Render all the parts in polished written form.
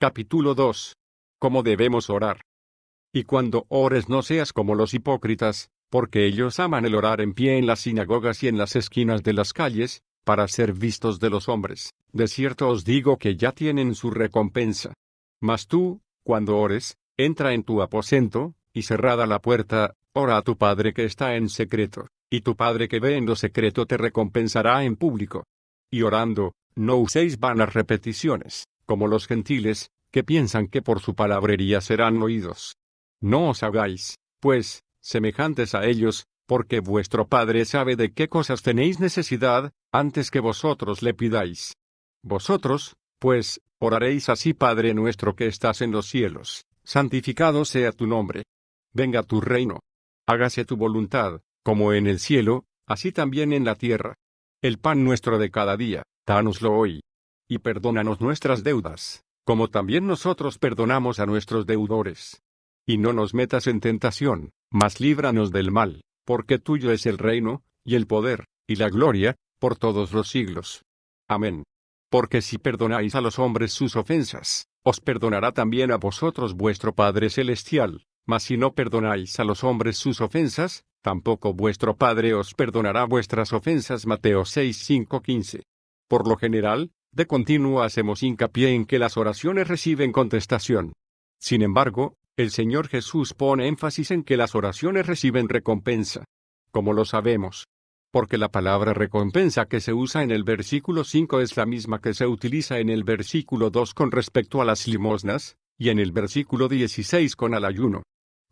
Capítulo 2. ¿Cómo debemos orar? Y cuando ores no seas como los hipócritas, porque ellos aman el orar en pie en las sinagogas y en las esquinas de las calles, para ser vistos de los hombres. De cierto os digo que ya tienen su recompensa. Mas tú, cuando ores, entra en tu aposento, y cerrada la puerta, ora a tu Padre que está en secreto, y tu Padre que ve en lo secreto te recompensará en público. Y orando, no uséis vanas repeticiones, como los gentiles, que piensan que por su palabrería serán oídos. No os hagáis, pues, semejantes a ellos, porque vuestro Padre sabe de qué cosas tenéis necesidad, antes que vosotros le pidáis. Vosotros, pues, oraréis así: Padre nuestro que estás en los cielos, santificado sea tu nombre. Venga tu reino. Hágase tu voluntad, como en el cielo, así también en la tierra. El pan nuestro de cada día, dánoslo hoy. Y perdónanos nuestras deudas, como también nosotros perdonamos a nuestros deudores. Y no nos metas en tentación, mas líbranos del mal, porque tuyo es el reino, y el poder, y la gloria, por todos los siglos. Amén. Porque si perdonáis a los hombres sus ofensas, os perdonará también a vosotros vuestro Padre Celestial, mas si no perdonáis a los hombres sus ofensas, tampoco vuestro Padre os perdonará vuestras ofensas. Mateo 6:5-15. Por lo general, de continuo hacemos hincapié en que las oraciones reciben contestación. Sin embargo, el Señor Jesús pone énfasis en que las oraciones reciben recompensa. ¿Cómo lo sabemos? Porque la palabra recompensa que se usa en el versículo 5 es la misma que se utiliza en el versículo 2 con respecto a las limosnas, y en el versículo 16 con el ayuno.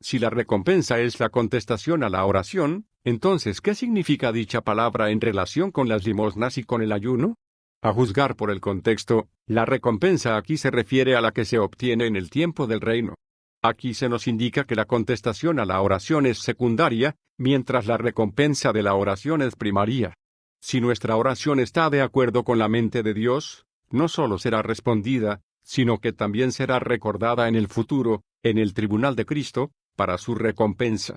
Si la recompensa es la contestación a la oración, entonces ¿qué significa dicha palabra en relación con las limosnas y con el ayuno? A juzgar por el contexto, la recompensa aquí se refiere a la que se obtiene en el tiempo del reino. Aquí se nos indica que la contestación a la oración es secundaria, mientras la recompensa de la oración es primaria. Si nuestra oración está de acuerdo con la mente de Dios, no solo será respondida, sino que también será recordada en el futuro, en el tribunal de Cristo, para su recompensa.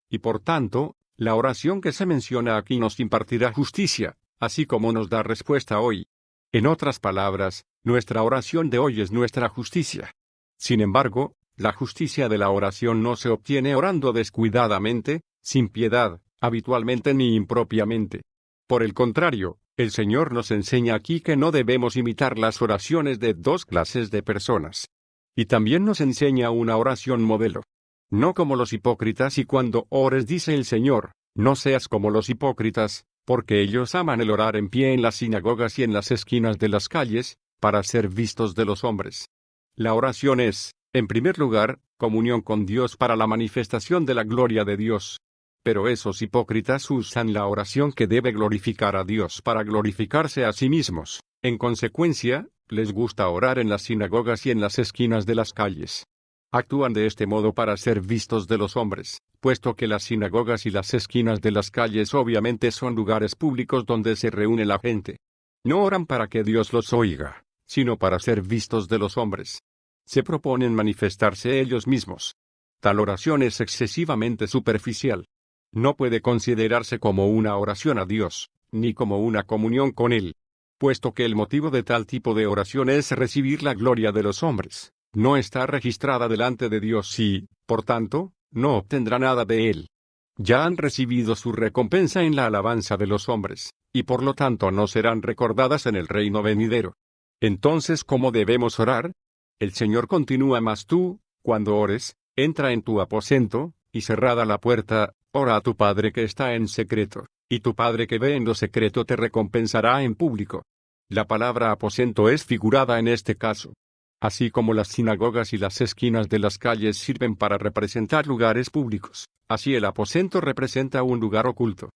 Y por tanto, la oración que se menciona aquí nos impartirá justicia, así como nos da respuesta hoy. En otras palabras, nuestra oración de hoy es nuestra justicia. Sin embargo, la justicia de la oración no se obtiene orando descuidadamente, sin piedad, habitualmente ni impropiamente. Por el contrario, el Señor nos enseña aquí que no debemos imitar las oraciones de dos clases de personas. Y también nos enseña una oración modelo. No como los hipócritas, y cuando ores dice el Señor, no seas como los hipócritas, porque ellos aman el orar en pie en las sinagogas y en las esquinas de las calles, para ser vistos de los hombres. La oración es, en primer lugar, comunión con Dios para la manifestación de la gloria de Dios. Pero esos hipócritas usan la oración que debe glorificar a Dios para glorificarse a sí mismos. En consecuencia, les gusta orar en las sinagogas y en las esquinas de las calles. Actúan de este modo para ser vistos de los hombres, puesto que las sinagogas y las esquinas de las calles obviamente son lugares públicos donde se reúne la gente. No oran para que Dios los oiga, sino para ser vistos de los hombres. Se proponen manifestarse ellos mismos. Tal oración es excesivamente superficial. No puede considerarse como una oración a Dios, ni como una comunión con Él. Puesto que el motivo de tal tipo de oración es recibir la gloria de los hombres, no está registrada delante de Dios y, por tanto, no obtendrá nada de Él. Ya han recibido su recompensa en la alabanza de los hombres, y por lo tanto no serán recordadas en el reino venidero. Entonces, ¿cómo debemos orar? El Señor continúa: mas tú, cuando ores, entra en tu aposento, y cerrada la puerta, ora a tu Padre que está en secreto, y tu Padre que ve en lo secreto te recompensará en público. La palabra aposento es figurada en este caso. Así como las sinagogas y las esquinas de las calles sirven para representar lugares públicos, así el aposento representa un lugar oculto.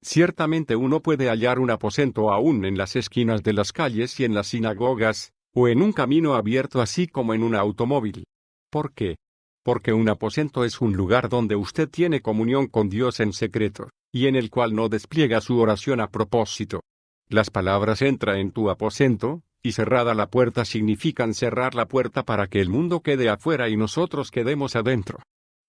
Ciertamente uno puede hallar un aposento aún en las esquinas de las calles y en las sinagogas, o en un camino abierto, así como en un automóvil. ¿Por qué? Porque un aposento es un lugar donde usted tiene comunión con Dios en secreto, y en el cual no despliega su oración a propósito. Las palabras entra en tu aposento, y cerrada la puerta significan cerrar la puerta para que el mundo quede afuera y nosotros quedemos adentro.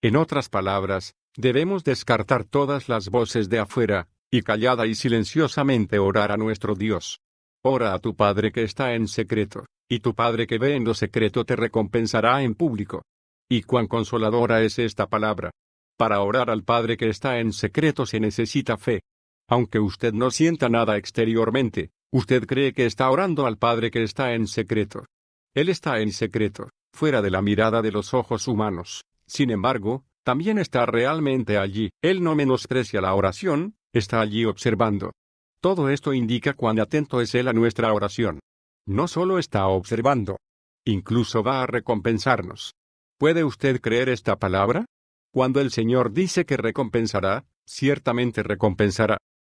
En otras palabras, debemos descartar todas las voces de afuera, y callada y silenciosamente orar a nuestro Dios. Ora a tu Padre que está en secreto, y tu Padre que ve en lo secreto te recompensará en público. Y cuán consoladora es esta palabra. Para orar al Padre que está en secreto se necesita fe. Aunque usted no sienta nada exteriormente, usted cree que está orando al Padre que está en secreto. Él está en secreto, fuera de la mirada de los ojos humanos. Sin embargo, también está realmente allí. Él no menosprecia la oración, está allí observando. Todo esto indica cuán atento es Él a nuestra oración. No solo está observando, incluso va a recompensarnos. ¿Puede usted creer esta palabra? Cuando el Señor dice que recompensará, ciertamente recompensará.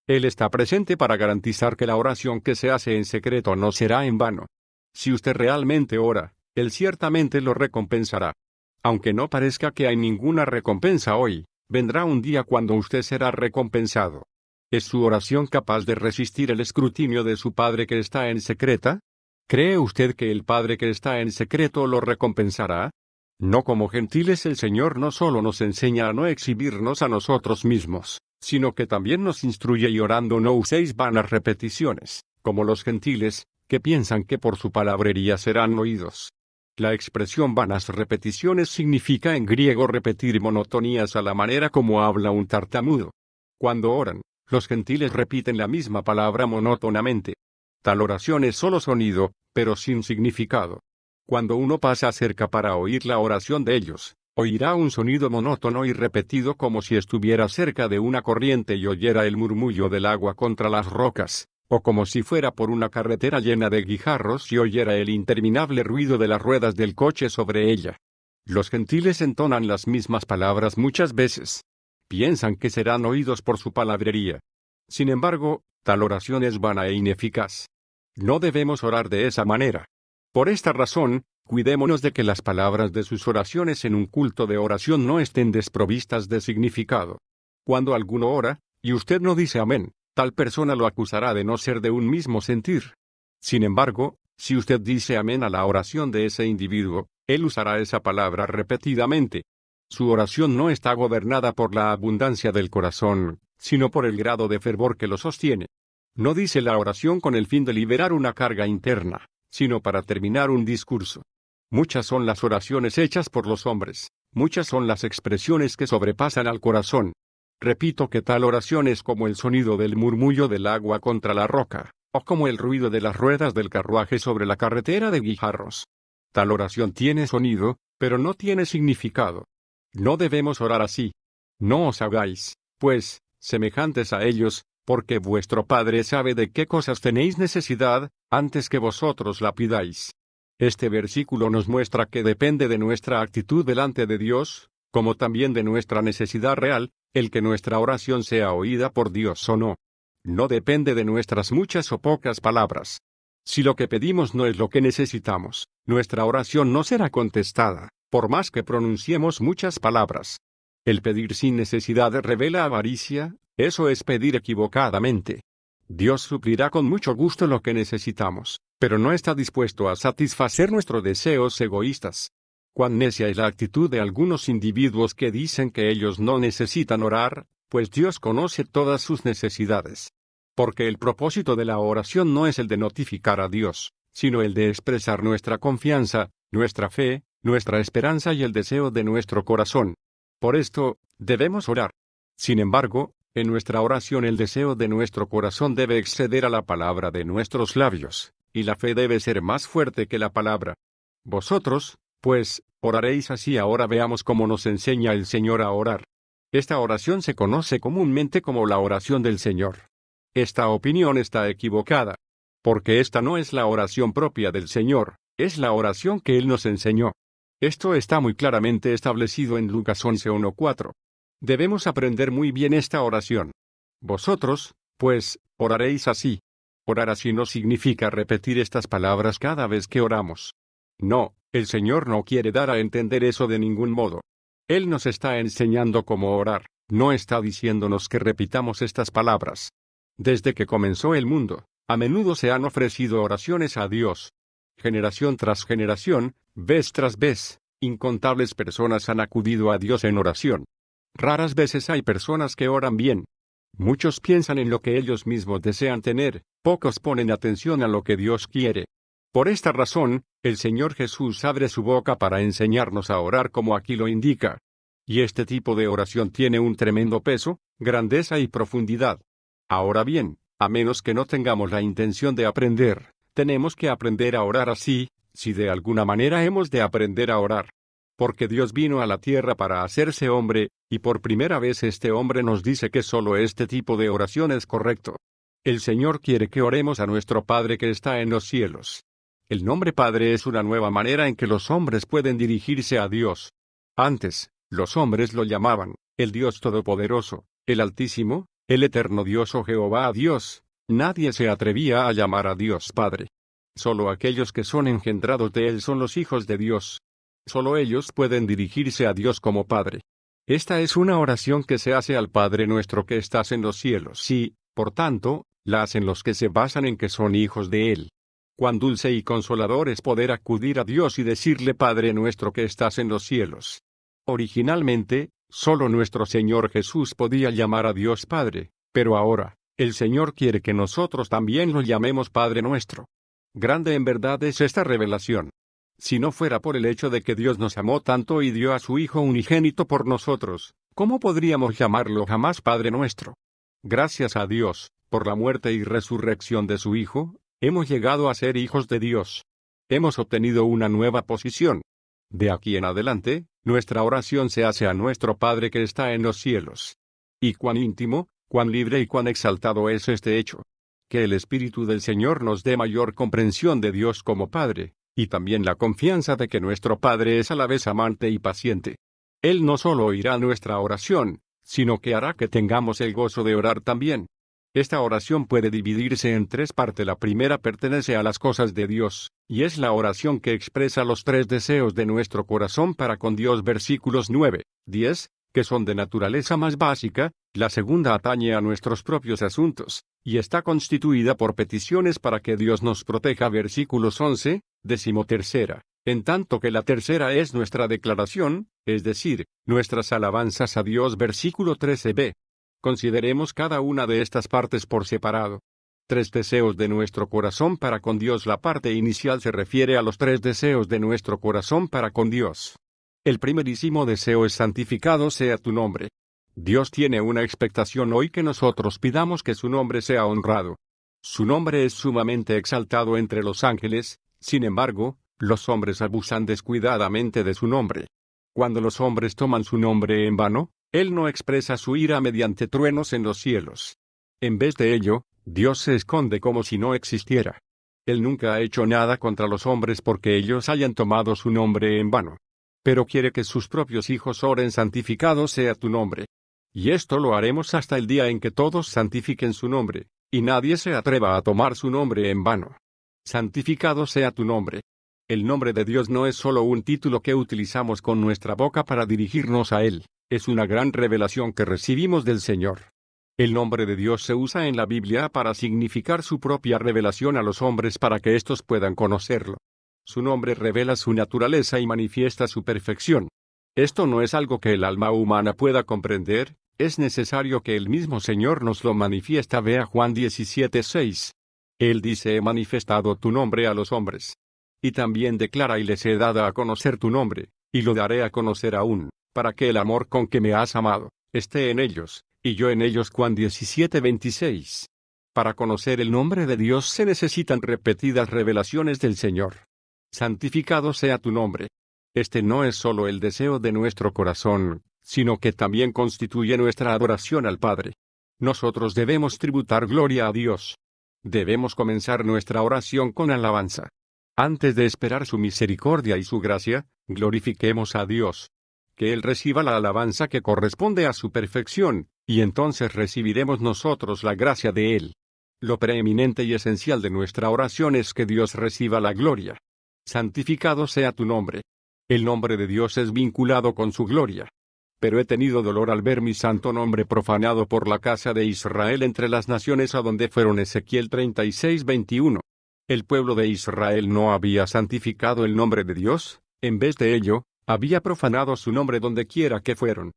Él está presente para garantizar que la oración que se hace en secreto no será en vano. Si usted realmente ora, Él ciertamente lo recompensará. Aunque no parezca que hay ninguna recompensa hoy, vendrá un día cuando usted será recompensado. ¿Es su oración capaz de resistir el escrutinio de su Padre que está en secreta? ¿Cree usted que el Padre que está en secreto lo recompensará? No como gentiles, el Señor no solo nos enseña a no exhibirnos a nosotros mismos, sino que también nos instruye y orando no uséis vanas repeticiones, como los gentiles, que piensan que por su palabrería serán oídos. La expresión vanas repeticiones significa en griego repetir monotonías a la manera como habla un tartamudo. Cuando oran, los gentiles repiten la misma palabra monótonamente. Tal oración es solo sonido, pero sin significado. Cuando uno pasa cerca para oír la oración de ellos, oirá un sonido monótono y repetido como si estuviera cerca de una corriente y oyera el murmullo del agua contra las rocas, o como si fuera por una carretera llena de guijarros y oyera el interminable ruido de las ruedas del coche sobre ella. Los gentiles entonan las mismas palabras muchas veces. Piensan que serán oídos por su palabrería. Sin embargo, tal oración es vana e ineficaz. No debemos orar de esa manera. Por esta razón, cuidémonos de que las palabras de sus oraciones en un culto de oración no estén desprovistas de significado. Cuando alguno ora, y usted no dice amén, tal persona lo acusará de no ser de un mismo sentir. Sin embargo, si usted dice amén a la oración de ese individuo, él usará esa palabra repetidamente. Su oración no está gobernada por la abundancia del corazón, sino por el grado de fervor que lo sostiene. No dice la oración con el fin de liberar una carga interna, sino para terminar un discurso. Muchas son las oraciones hechas por los hombres, muchas son las expresiones que sobrepasan al corazón. Repito que tal oración es como el sonido del murmullo del agua contra la roca, o como el ruido de las ruedas del carruaje sobre la carretera de guijarros. Tal oración tiene sonido, pero no tiene significado. No debemos orar así. No os hagáis, pues, semejantes a ellos, porque vuestro Padre sabe de qué cosas tenéis necesidad, antes que vosotros la pidáis. Este versículo nos muestra que depende de nuestra actitud delante de Dios, como también de nuestra necesidad real, el que nuestra oración sea oída por Dios o no. No depende de nuestras muchas o pocas palabras. Si lo que pedimos no es lo que necesitamos, nuestra oración no será contestada, por más que pronunciemos muchas palabras. El pedir sin necesidad revela avaricia, eso es pedir equivocadamente. Dios suplirá con mucho gusto lo que necesitamos, pero no está dispuesto a satisfacer nuestros deseos egoístas. Cuán necia es la actitud de algunos individuos que dicen que ellos no necesitan orar, pues Dios conoce todas sus necesidades. Porque el propósito de la oración no es el de notificar a Dios, sino el de expresar nuestra confianza, nuestra fe, nuestra esperanza y el deseo de nuestro corazón. Por esto, debemos orar. Sin embargo, en nuestra oración el deseo de nuestro corazón debe exceder a la palabra de nuestros labios, y la fe debe ser más fuerte que la palabra. Vosotros, pues, oraréis así. Ahora veamos cómo nos enseña el Señor a orar. Esta oración se conoce comúnmente como la oración del Señor. Esta opinión está equivocada, porque esta no es la oración propia del Señor, es la oración que Él nos enseñó. Esto está muy claramente establecido en Lucas 11:1-4. Debemos aprender muy bien esta oración. Vosotros, pues, oraréis así. Orar así no significa repetir estas palabras cada vez que oramos. No, el Señor no quiere dar a entender eso de ningún modo. Él nos está enseñando cómo orar, no está diciéndonos que repitamos estas palabras. Desde que comenzó el mundo, a menudo se han ofrecido oraciones a Dios. Generación tras generación, vez tras vez, incontables personas han acudido a Dios en oración. Raras veces hay personas que oran bien. Muchos piensan en lo que ellos mismos desean tener, pocos ponen atención a lo que Dios quiere. Por esta razón, el Señor Jesús abre su boca para enseñarnos a orar como aquí lo indica. Y este tipo de oración tiene un tremendo peso, grandeza y profundidad. Ahora bien, a menos que no tengamos la intención de aprender, tenemos que aprender a orar así, si de alguna manera hemos de aprender a orar. Porque Dios vino a la tierra para hacerse hombre, y por primera vez este hombre nos dice que solo este tipo de oración es correcto. El Señor quiere que oremos a nuestro Padre que está en los cielos. El nombre Padre es una nueva manera en que los hombres pueden dirigirse a Dios. Antes, los hombres lo llamaban, el Dios Todopoderoso, el Altísimo, el Eterno Dios o Jehová a Dios. Nadie se atrevía a llamar a Dios Padre. Solo aquellos que son engendrados de Él son los hijos de Dios. Solo ellos pueden dirigirse a Dios como Padre. Esta es una oración que se hace al Padre nuestro que estás en los cielos y, por tanto, la hacen los que se basan en que son hijos de Él. Cuán dulce y consolador es poder acudir a Dios y decirle Padre nuestro que estás en los cielos. Originalmente, solo nuestro Señor Jesús podía llamar a Dios Padre, pero ahora, el Señor quiere que nosotros también lo llamemos Padre nuestro. Grande en verdad es esta revelación. Si no fuera por el hecho de que Dios nos amó tanto y dio a su Hijo unigénito por nosotros, ¿cómo podríamos llamarlo jamás Padre nuestro? Gracias a Dios, por la muerte y resurrección de su Hijo, hemos llegado a ser hijos de Dios. Hemos obtenido una nueva posición. De aquí en adelante, nuestra oración se hace a nuestro Padre que está en los cielos. Y cuán íntimo, cuán libre y cuán exaltado es este hecho. Que el Espíritu del Señor nos dé mayor comprensión de Dios como Padre, y también la confianza de que nuestro Padre es a la vez amante y paciente. Él no solo oirá nuestra oración, sino que hará que tengamos el gozo de orar también. Esta oración puede dividirse en tres partes. La primera pertenece a las cosas de Dios, y es la oración que expresa los tres deseos de nuestro corazón para con Dios. Versículos 9, 10, que son de naturaleza más básica. La segunda atañe a nuestros propios asuntos, y está constituida por peticiones para que Dios nos proteja. Versículos 11, 13. En tanto que la tercera es nuestra declaración, es decir, nuestras alabanzas a Dios. Versículo 13b. Consideremos cada una de estas partes por separado. Tres deseos de nuestro corazón para con Dios. La parte inicial se refiere a los tres deseos de nuestro corazón para con Dios. El primerísimo deseo es: santificado sea tu nombre. Dios tiene una expectación hoy que nosotros pidamos que su nombre sea honrado. Su nombre es sumamente exaltado entre los ángeles, sin embargo, los hombres abusan descuidadamente de su nombre. Cuando los hombres toman su nombre en vano, Él no expresa su ira mediante truenos en los cielos. En vez de ello, Dios se esconde como si no existiera. Él nunca ha hecho nada contra los hombres porque ellos hayan tomado su nombre en vano. Pero quiere que sus propios hijos oren: santificado sea tu nombre. Y esto lo haremos hasta el día en que todos santifiquen su nombre, y nadie se atreva a tomar su nombre en vano. Santificado sea tu nombre. El nombre de Dios no es solo un título que utilizamos con nuestra boca para dirigirnos a Él, es una gran revelación que recibimos del Señor. El nombre de Dios se usa en la Biblia para significar su propia revelación a los hombres para que éstos puedan conocerlo. Su nombre revela su naturaleza y manifiesta su perfección. Esto no es algo que el alma humana pueda comprender, es necesario que el mismo Señor nos lo manifiesta. Vea Juan 17:6. Él dice: he manifestado tu nombre a los hombres. Y también declara: y les he dado a conocer tu nombre, y lo daré a conocer aún, para que el amor con que me has amado esté en ellos, y yo en ellos. Juan 17:26. Para conocer el nombre de Dios se necesitan repetidas revelaciones del Señor. Santificado sea tu nombre. Este no es solo el deseo de nuestro corazón, sino que también constituye nuestra adoración al Padre. Nosotros debemos tributar gloria a Dios. Debemos comenzar nuestra oración con alabanza. Antes de esperar su misericordia y su gracia, glorifiquemos a Dios. Que Él reciba la alabanza que corresponde a su perfección, y entonces recibiremos nosotros la gracia de Él. Lo preeminente y esencial de nuestra oración es que Dios reciba la gloria. Santificado sea tu nombre. El nombre de Dios es vinculado con su gloria. Pero he tenido dolor al ver mi santo nombre profanado por la casa de Israel entre las naciones a donde fueron. Ezequiel 36:21. El pueblo de Israel no había santificado el nombre de Dios, en vez de ello, había profanado su nombre donde quiera que fueron.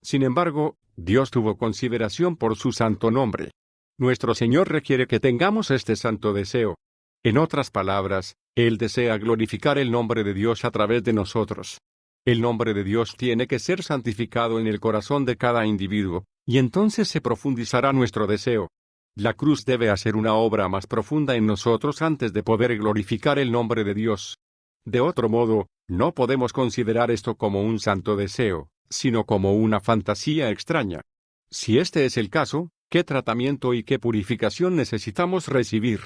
Sin embargo, Dios tuvo consideración por su santo nombre. Nuestro Señor requiere que tengamos este santo deseo. En otras palabras, Él desea glorificar el nombre de Dios a través de nosotros. El nombre de Dios tiene que ser santificado en el corazón de cada individuo, y entonces se profundizará nuestro deseo. La cruz debe hacer una obra más profunda en nosotros antes de poder glorificar el nombre de Dios. De otro modo, no podemos considerar esto como un santo deseo, sino como una fantasía extraña. Si este es el caso, ¿qué tratamiento y qué purificación necesitamos recibir?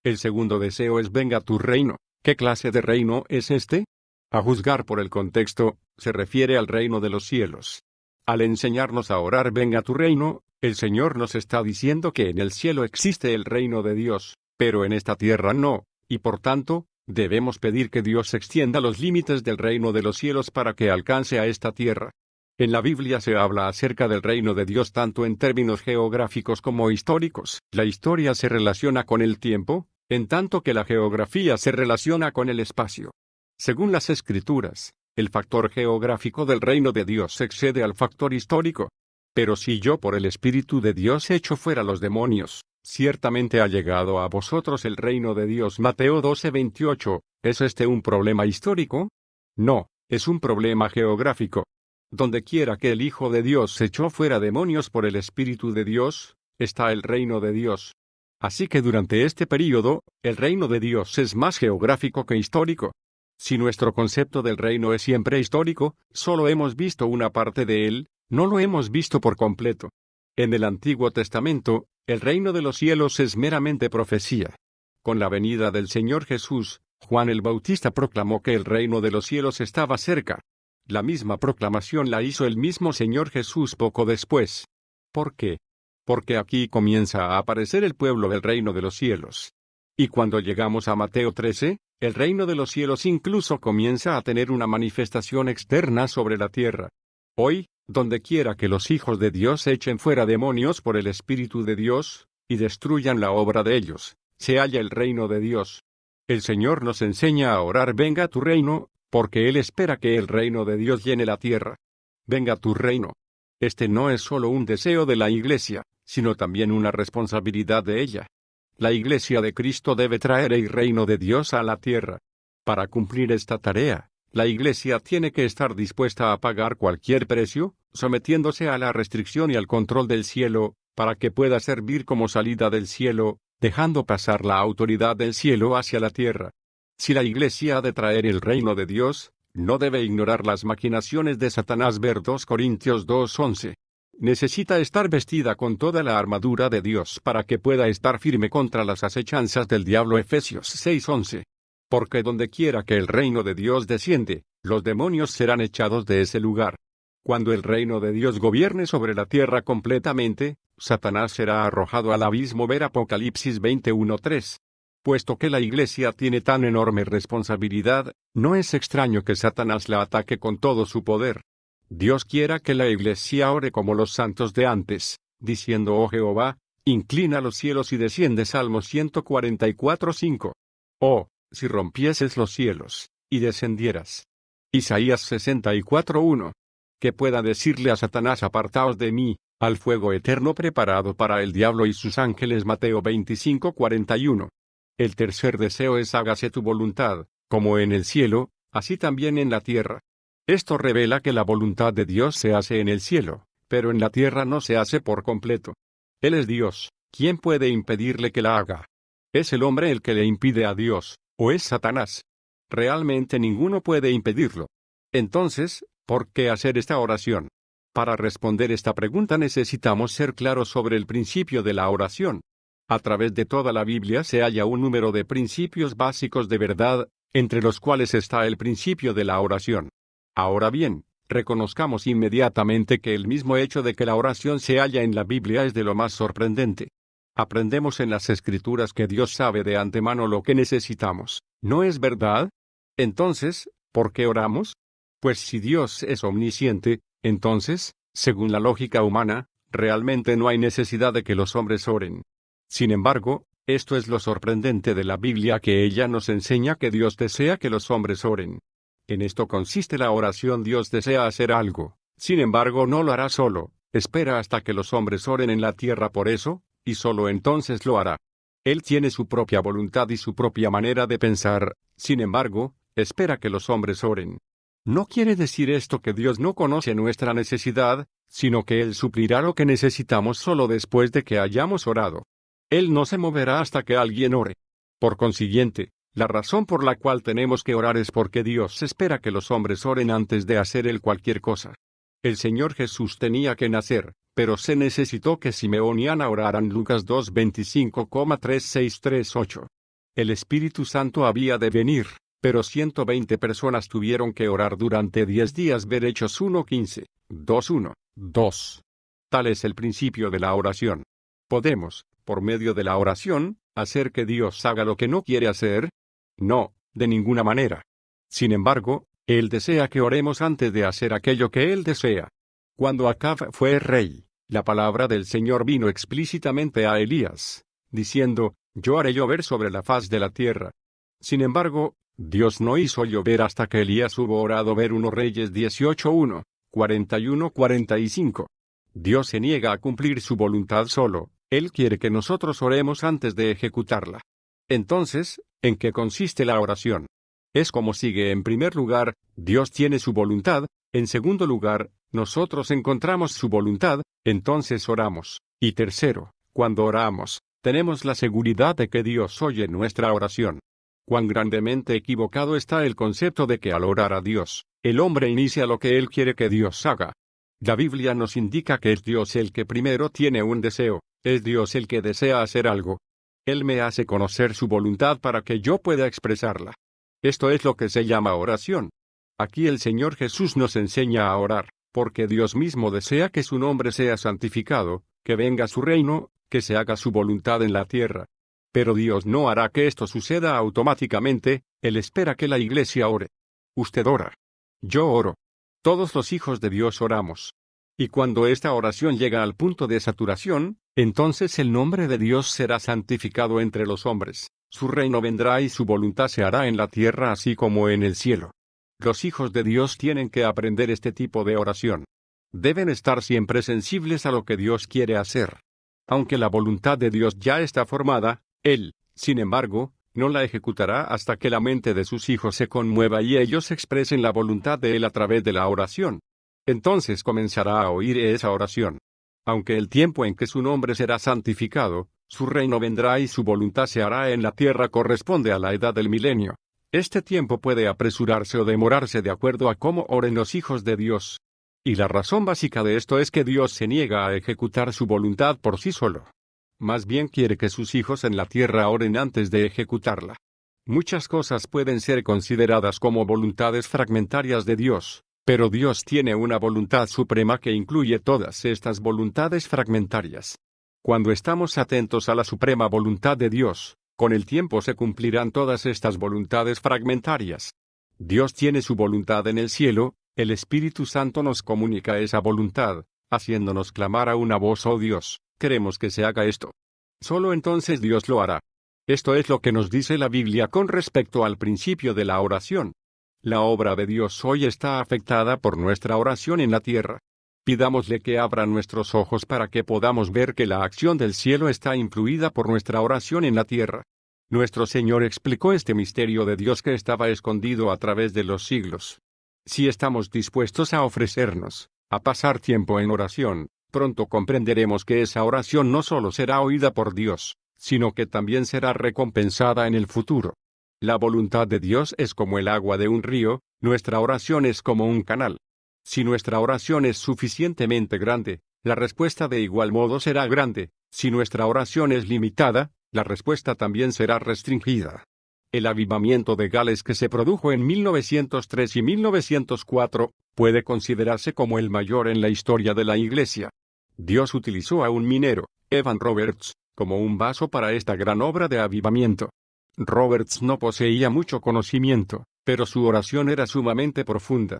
El segundo deseo es venga tu reino. ¿Qué clase de reino es este? A juzgar por el contexto, se refiere al reino de los cielos. Al enseñarnos a orar venga tu reino, el Señor nos está diciendo que en el cielo existe el reino de Dios, pero en esta tierra no, y por tanto, debemos pedir que Dios extienda los límites del reino de los cielos para que alcance a esta tierra. En la Biblia se habla acerca del reino de Dios tanto en términos geográficos como históricos. La historia se relaciona con el tiempo, en tanto que la geografía se relaciona con el espacio. Según las Escrituras, el factor geográfico del reino de Dios excede al factor histórico. Pero si yo por el Espíritu de Dios echo fuera los demonios, ciertamente ha llegado a vosotros el reino de Dios. Mateo 12:28. ¿Es este un problema histórico? No, es un problema geográfico. Donde quiera que el Hijo de Dios echó fuera demonios por el Espíritu de Dios, está el reino de Dios. Así que durante este período, el reino de Dios es más geográfico que histórico. Si nuestro concepto del reino es siempre histórico, solo hemos visto una parte de él, no lo hemos visto por completo. En el Antiguo Testamento, el reino de los cielos es meramente profecía. Con la venida del Señor Jesús, Juan el Bautista proclamó que el reino de los cielos estaba cerca. La misma proclamación la hizo el mismo Señor Jesús poco después. ¿Por qué? Porque aquí comienza a aparecer el pueblo del reino de los cielos. Y cuando llegamos a Mateo 13, el reino de los cielos incluso comienza a tener una manifestación externa sobre la tierra. Hoy, donde quiera que los hijos de Dios echen fuera demonios por el Espíritu de Dios, y destruyan la obra de ellos, se halla el reino de Dios. El Señor nos enseña a orar venga tu reino, porque Él espera que el reino de Dios llene la tierra. Venga tu reino. Este no es solo un deseo de la Iglesia, sino también una responsabilidad de ella. La Iglesia de Cristo debe traer el reino de Dios a la tierra. Para cumplir esta tarea, la Iglesia tiene que estar dispuesta a pagar cualquier precio, sometiéndose a la restricción y al control del cielo, para que pueda servir como salida del cielo, dejando pasar la autoridad del cielo hacia la tierra. Si la Iglesia ha de traer el reino de Dios, no debe ignorar las maquinaciones de Satanás. Ver 2 Corintios 2:11. Necesita estar vestida con toda la armadura de Dios para que pueda estar firme contra las acechanzas del diablo. Efesios 6:11. Porque donde quiera que el reino de Dios desciende, los demonios serán echados de ese lugar. Cuando el reino de Dios gobierne sobre la tierra completamente, Satanás será arrojado al abismo. Ver Apocalipsis 21:3. Puesto que la Iglesia tiene tan enorme responsabilidad, no es extraño que Satanás la ataque con todo su poder. Dios quiera que la Iglesia ore como los santos de antes, diciendo: oh Jehová, inclina los cielos y desciende. Salmos 144:5. Oh, si rompieses los cielos, y descendieras. Isaías 64:1. Que pueda decirle a Satanás: apartaos de mí, al fuego eterno preparado para el diablo y sus ángeles. Mateo 25:41. El tercer deseo es: hágase tu voluntad, como en el cielo, así también en la tierra. Esto revela que la voluntad de Dios se hace en el cielo, pero en la tierra no se hace por completo. Él es Dios, ¿quién puede impedirle que la haga? ¿Es el hombre el que le impide a Dios, o es Satanás? Realmente ninguno puede impedirlo. Entonces, ¿por qué hacer esta oración? Para responder esta pregunta necesitamos ser claros sobre el principio de la oración. A través de toda la Biblia se halla un número de principios básicos de verdad, entre los cuales está el principio de la oración. Ahora bien, reconozcamos inmediatamente que el mismo hecho de que la oración se halla en la Biblia es de lo más sorprendente. Aprendemos en las Escrituras que Dios sabe de antemano lo que necesitamos, ¿no es verdad? Entonces, ¿por qué oramos? Pues si Dios es omnisciente, entonces, según la lógica humana, realmente no hay necesidad de que los hombres oren. Sin embargo, esto es lo sorprendente de la Biblia, que ella nos enseña que Dios desea que los hombres oren. En esto consiste la oración. Dios desea hacer algo, sin embargo no lo hará solo, espera hasta que los hombres oren en la tierra por eso, y solo entonces lo hará. Él tiene su propia voluntad y su propia manera de pensar, sin embargo, espera que los hombres oren. No quiere decir esto que Dios no conoce nuestra necesidad, sino que Él suplirá lo que necesitamos solo después de que hayamos orado. Él no se moverá hasta que alguien ore. Por consiguiente, la razón por la cual tenemos que orar es porque Dios espera que los hombres oren antes de hacer Él cualquier cosa. El Señor Jesús tenía que nacer, pero se necesitó que Simeón y Ana oraran. Lucas 2:25,3638. El Espíritu Santo había de venir, pero 120 personas tuvieron que orar durante 10 días. Ver Hechos 1:15, 2:1, 2. Tal es el principio de la oración. ¿Podemos, por medio de la oración, hacer que Dios haga lo que no quiere hacer? No, de ninguna manera. Sin embargo, Él desea que oremos antes de hacer aquello que Él desea. Cuando Acab fue rey, la palabra del Señor vino explícitamente a Elías, diciendo, yo haré llover sobre la faz de la tierra. Sin embargo, Dios no hizo llover hasta que Elías hubo orado. Ver 1 Reyes 18:1, 41-45. Dios se niega a cumplir su voluntad solo, Él quiere que nosotros oremos antes de ejecutarla. Entonces, ¿en qué consiste la oración? Es como sigue: en primer lugar, Dios tiene su voluntad; en segundo lugar, nosotros encontramos su voluntad, entonces oramos; y tercero, cuando oramos, tenemos la seguridad de que Dios oye nuestra oración. Cuán grandemente equivocado está el concepto de que al orar a Dios, el hombre inicia lo que él quiere que Dios haga. La Biblia nos indica que es Dios el que primero tiene un deseo, es Dios el que desea hacer algo. Él me hace conocer su voluntad para que yo pueda expresarla. Esto es lo que se llama oración. Aquí el Señor Jesús nos enseña a orar, porque Dios mismo desea que su nombre sea santificado, que venga su reino, que se haga su voluntad en la tierra. Pero Dios no hará que esto suceda automáticamente, Él espera que la iglesia ore. Usted ora. Yo oro. Todos los hijos de Dios oramos. Y cuando esta oración llega al punto de saturación, entonces el nombre de Dios será santificado entre los hombres, su reino vendrá y su voluntad se hará en la tierra así como en el cielo. Los hijos de Dios tienen que aprender este tipo de oración. Deben estar siempre sensibles a lo que Dios quiere hacer. Aunque la voluntad de Dios ya está formada, Él, sin embargo, no la ejecutará hasta que la mente de sus hijos se conmueva y ellos expresen la voluntad de Él a través de la oración. Entonces comenzará a oír esa oración. Aunque el tiempo en que su nombre será santificado, su reino vendrá y su voluntad se hará en la tierra corresponde a la edad del milenio. Este tiempo puede apresurarse o demorarse de acuerdo a cómo oren los hijos de Dios. Y la razón básica de esto es que Dios se niega a ejecutar su voluntad por sí solo. Más bien quiere que sus hijos en la tierra oren antes de ejecutarla. Muchas cosas pueden ser consideradas como voluntades fragmentarias de Dios, pero Dios tiene una voluntad suprema que incluye todas estas voluntades fragmentarias. Cuando estamos atentos a la suprema voluntad de Dios, con el tiempo se cumplirán todas estas voluntades fragmentarias. Dios tiene su voluntad en el cielo, el Espíritu Santo nos comunica esa voluntad, haciéndonos clamar a una voz: oh Dios, queremos que se haga esto. Solo entonces Dios lo hará. Esto es lo que nos dice la Biblia con respecto al principio de la oración. La obra de Dios hoy está afectada por nuestra oración en la tierra. Pidámosle que abra nuestros ojos para que podamos ver que la acción del cielo está influida por nuestra oración en la tierra. Nuestro Señor explicó este misterio de Dios que estaba escondido a través de los siglos. Si estamos dispuestos a ofrecernos, a pasar tiempo en oración, pronto comprenderemos que esa oración no solo será oída por Dios, sino que también será recompensada en el futuro. La voluntad de Dios es como el agua de un río, nuestra oración es como un canal. Si nuestra oración es suficientemente grande, la respuesta de igual modo será grande; si nuestra oración es limitada, la respuesta también será restringida. El avivamiento de Gales que se produjo en 1903 y 1904, puede considerarse como el mayor en la historia de la Iglesia. Dios utilizó a un minero, Evan Roberts, como un vaso para esta gran obra de avivamiento. Roberts no poseía mucho conocimiento, pero su oración era sumamente profunda.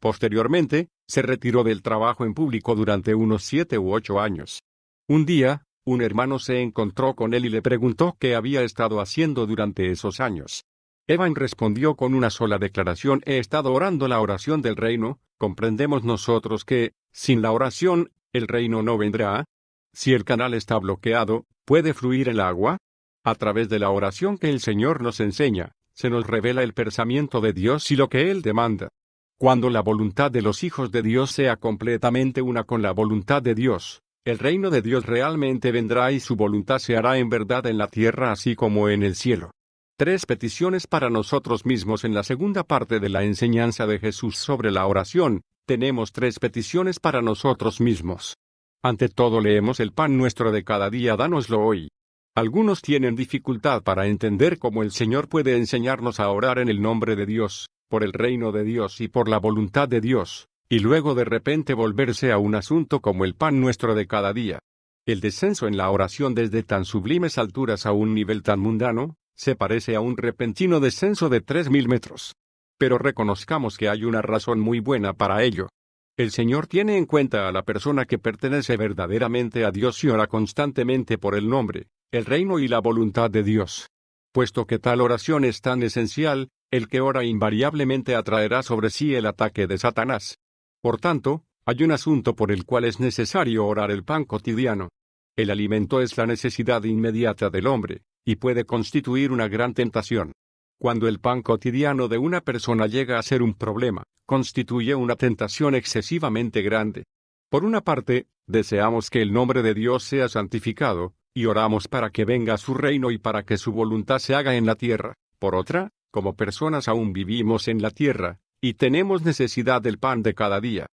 Posteriormente, se retiró del trabajo en público durante unos 7 u 8 años. Un día, un hermano se encontró con él y le preguntó qué había estado haciendo durante esos años. Evan respondió con una sola declaración: he estado orando la oración del reino. ¿Comprendemos nosotros que, sin la oración, el reino no vendrá? Si el canal está bloqueado, ¿puede fluir el agua? A través de la oración que el Señor nos enseña, se nos revela el pensamiento de Dios y lo que Él demanda. Cuando la voluntad de los hijos de Dios sea completamente una con la voluntad de Dios, el reino de Dios realmente vendrá y su voluntad se hará en verdad en la tierra así como en el cielo. 3 peticiones para nosotros mismos. En la segunda parte de la enseñanza de Jesús sobre la oración, tenemos 3 peticiones para nosotros mismos. Ante todo leemos: el pan nuestro de cada día, dánoslo hoy. Algunos tienen dificultad para entender cómo el Señor puede enseñarnos a orar en el nombre de Dios, por el reino de Dios y por la voluntad de Dios, y luego de repente volverse a un asunto como el pan nuestro de cada día. El descenso en la oración desde tan sublimes alturas a un nivel tan mundano, se parece a un repentino descenso de 3000 metros. Pero reconozcamos que hay una razón muy buena para ello. El Señor tiene en cuenta a la persona que pertenece verdaderamente a Dios y ora constantemente por el nombre, el reino y la voluntad de Dios. Puesto que tal oración es tan esencial, el que ora invariablemente atraerá sobre sí el ataque de Satanás. Por tanto, hay un asunto por el cual es necesario orar: el pan cotidiano. El alimento es la necesidad inmediata del hombre, y puede constituir una gran tentación. Cuando el pan cotidiano de una persona llega a ser un problema, constituye una tentación excesivamente grande. Por una parte, deseamos que el nombre de Dios sea santificado, y oramos para que venga su reino y para que su voluntad se haga en la tierra. Por otra, como personas aún vivimos en la tierra, y tenemos necesidad del pan de cada día.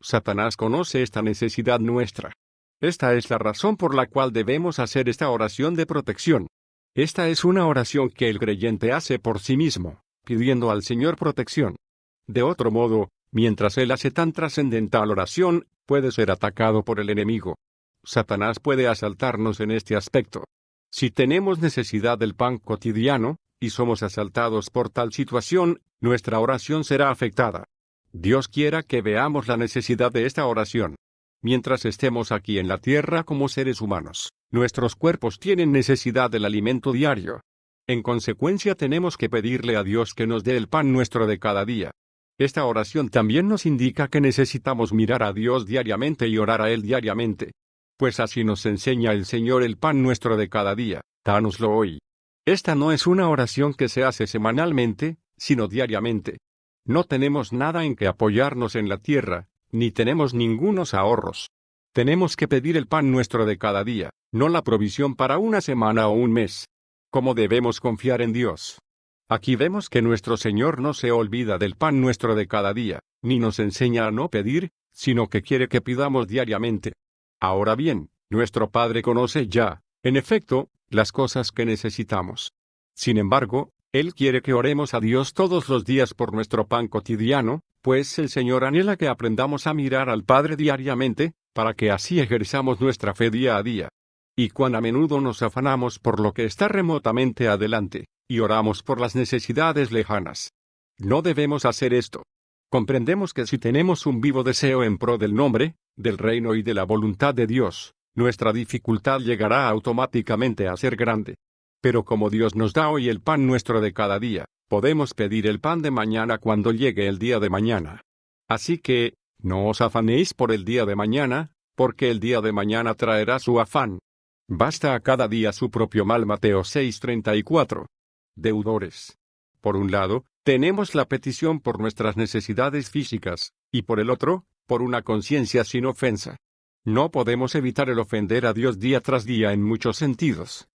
Satanás conoce esta necesidad nuestra. Esta es la razón por la cual debemos hacer esta oración de protección. Esta es una oración que el creyente hace por sí mismo, pidiendo al Señor protección. De otro modo, mientras él hace tan trascendental oración, puede ser atacado por el enemigo. Satanás puede asaltarnos en este aspecto. Si tenemos necesidad del pan cotidiano, y somos asaltados por tal situación, nuestra oración será afectada. Dios quiera que veamos la necesidad de esta oración. Mientras estemos aquí en la tierra como seres humanos, nuestros cuerpos tienen necesidad del alimento diario. En consecuencia, tenemos que pedirle a Dios que nos dé el pan nuestro de cada día. Esta oración también nos indica que necesitamos mirar a Dios diariamente y orar a Él diariamente. Pues así nos enseña el Señor: el pan nuestro de cada día, dánoslo hoy. Esta no es una oración que se hace semanalmente, sino diariamente. No tenemos nada en que apoyarnos en la tierra, ni tenemos ningunos ahorros. Tenemos que pedir el pan nuestro de cada día, no la provisión para una semana o un mes. ¿Cómo debemos confiar en Dios? Aquí vemos que nuestro Señor no se olvida del pan nuestro de cada día, ni nos enseña a no pedir, sino que quiere que pidamos diariamente. Ahora bien, nuestro Padre conoce ya, en efecto, las cosas que necesitamos. Sin embargo, Él quiere que oremos a Dios todos los días por nuestro pan cotidiano, pues el Señor anhela que aprendamos a mirar al Padre diariamente, para que así ejerzamos nuestra fe día a día. Y cuán a menudo nos afanamos por lo que está remotamente adelante, y oramos por las necesidades lejanas. No debemos hacer esto. Comprendemos que si tenemos un vivo deseo en pro del nombre, del reino y de la voluntad de Dios, nuestra dificultad llegará automáticamente a ser grande. Pero como Dios nos da hoy el pan nuestro de cada día, podemos pedir el pan de mañana cuando llegue el día de mañana. Así que, no os afanéis por el día de mañana, porque el día de mañana traerá su afán. Basta a cada día su propio mal. Mateo 6:34. Deudores. Por un lado, tenemos la petición por nuestras necesidades físicas, y por el otro, por una conciencia sin ofensa. No podemos evitar el ofender a Dios día tras día en muchos sentidos.